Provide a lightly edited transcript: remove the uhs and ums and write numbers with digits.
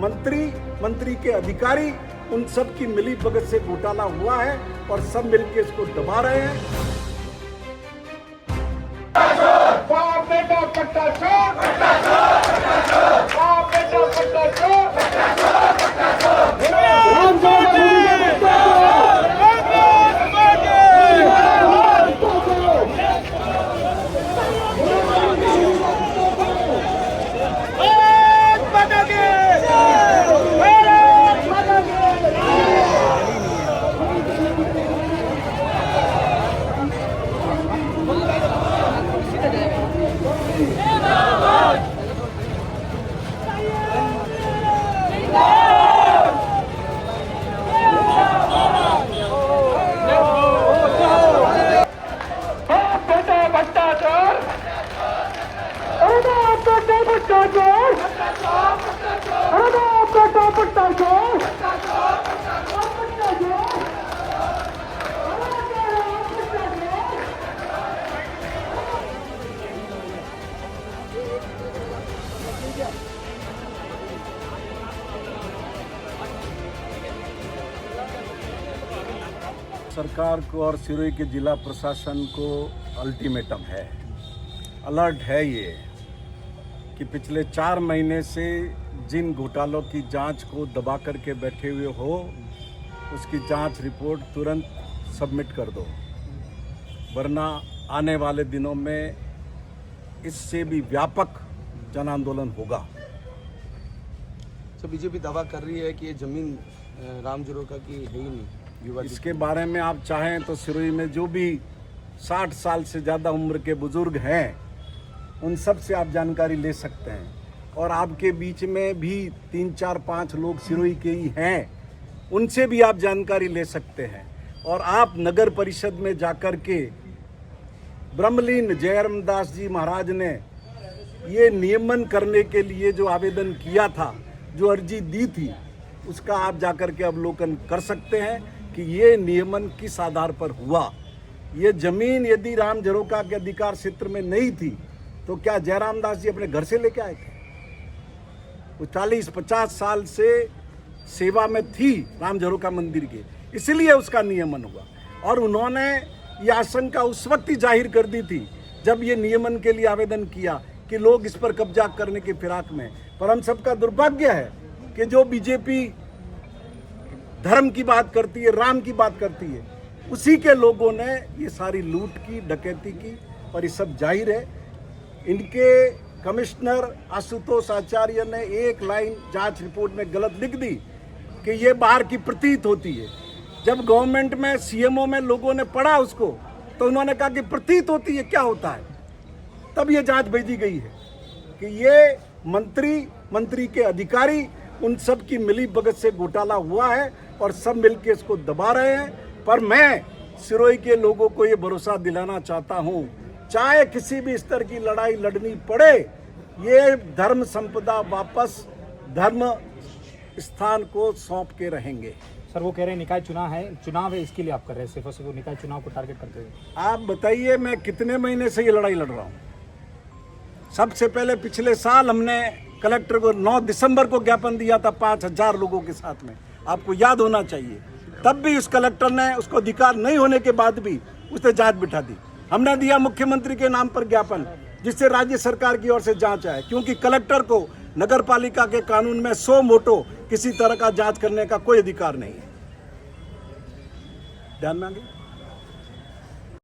मंत्री के अधिकारी, उन सब की मिली भगत से घोटाला हुआ है और सब मिलकर इसको दबा रहे हैं। बाप बेटा पट्टा चोर, बाप बेटा पट्टा चोर, सरकार को और सिरोही के जिला प्रशासन को अल्टीमेटम है, अलर्ट है ये कि पिछले 4 महीने से जिन घोटालों की जांच को दबा करके बैठे हुए हो, उसकी जांच रिपोर्ट तुरंत सबमिट कर दो, वरना आने वाले दिनों में इससे भी व्यापक जन आंदोलन होगा। तो बीजेपी दावा कर रही है कि ये जमीन राम जरोका की है ही नहीं। इसके बारे में आप चाहें तो सिरोही में जो भी 60 साल से ज़्यादा उम्र के बुजुर्ग हैं, उन सब से आप जानकारी ले सकते हैं। और आपके बीच में भी 3, 4, 5 लोग सिरोही के ही हैं, उनसे भी आप जानकारी ले सकते हैं। और आप नगर परिषद में जाकर के ब्रह्मलीन जयराम दास जी महाराज ने ये नियमन करने के लिए जो आवेदन किया था, जो अर्जी दी थी, उसका आप जाकर के अवलोकन कर सकते हैं कि ये नियमन किस आधार पर हुआ। ये जमीन यदि राम जरोका के अधिकार क्षेत्र में नहीं थी तो क्या जयराम दास जी अपने घर से लेके आए थे? वो 40-50 साल से सेवा में थी राम जरोका मंदिर के, इसलिए उसका नियमन हुआ। और उन्होंने ये आशंका उस वक्त ही जाहिर कर दी थी जब ये नियमन के लिए आवेदन किया कि लोग इस पर कब्जा करने की फिराक में। पर हम सबका दुर्भाग्य है कि जो बीजेपी धर्म की बात करती है, राम की बात करती है, उसी के लोगों ने ये सारी लूट की, डकैती की। और ये सब जाहिर है, इनके कमिश्नर आशुतोष आचार्य ने एक लाइन जांच रिपोर्ट में गलत लिख दी कि ये बाहर की प्रतीत होती है। जब गवर्नमेंट में सीएमओ में लोगों ने पढ़ा उसको, तो उन्होंने कहा कि प्रतीत होती है, क्या होता है? तब ये जांच भेजी गई है कि ये मंत्री के अधिकारी, उन सब की मिली भगत से घोटाला हुआ है और सब मिलके इसको दबा रहे हैं। पर मैं सिरोही के लोगों को ये भरोसा दिलाना चाहता हूँ, चाहे किसी भी स्तर की लड़ाई लड़नी पड़े, ये धर्म संपदा वापस धर्म स्थान को सौंप के रहेंगे। सर, वो कह रहे हैं निकाय चुनाव है, इसके लिए आप कर रहे हैं, सिर्फ और सिर्फ निकाय चुनाव को टारगेट करते हुए। आप बताइए, मैं कितने महीने से ये लड़ाई लड़ रहा हूँ? सबसे पहले पिछले साल हमने कलेक्टर को 9 दिसंबर को ज्ञापन दिया था 5000 लोगों के साथ में, आपको याद होना चाहिए। तब भी उस कलेक्टर ने, उसको अधिकार नहीं होने के बाद भी उसने जांच बिठा दी। हमने दिया मुख्यमंत्री के नाम पर ज्ञापन, जिससे राज्य सरकार की ओर से जांच आए, क्योंकि कलेक्टर को नगर पालिका के कानून में 100 मोटो किसी तरह का जांच करने का कोई अधिकार नहीं है। ध्यान में आगे।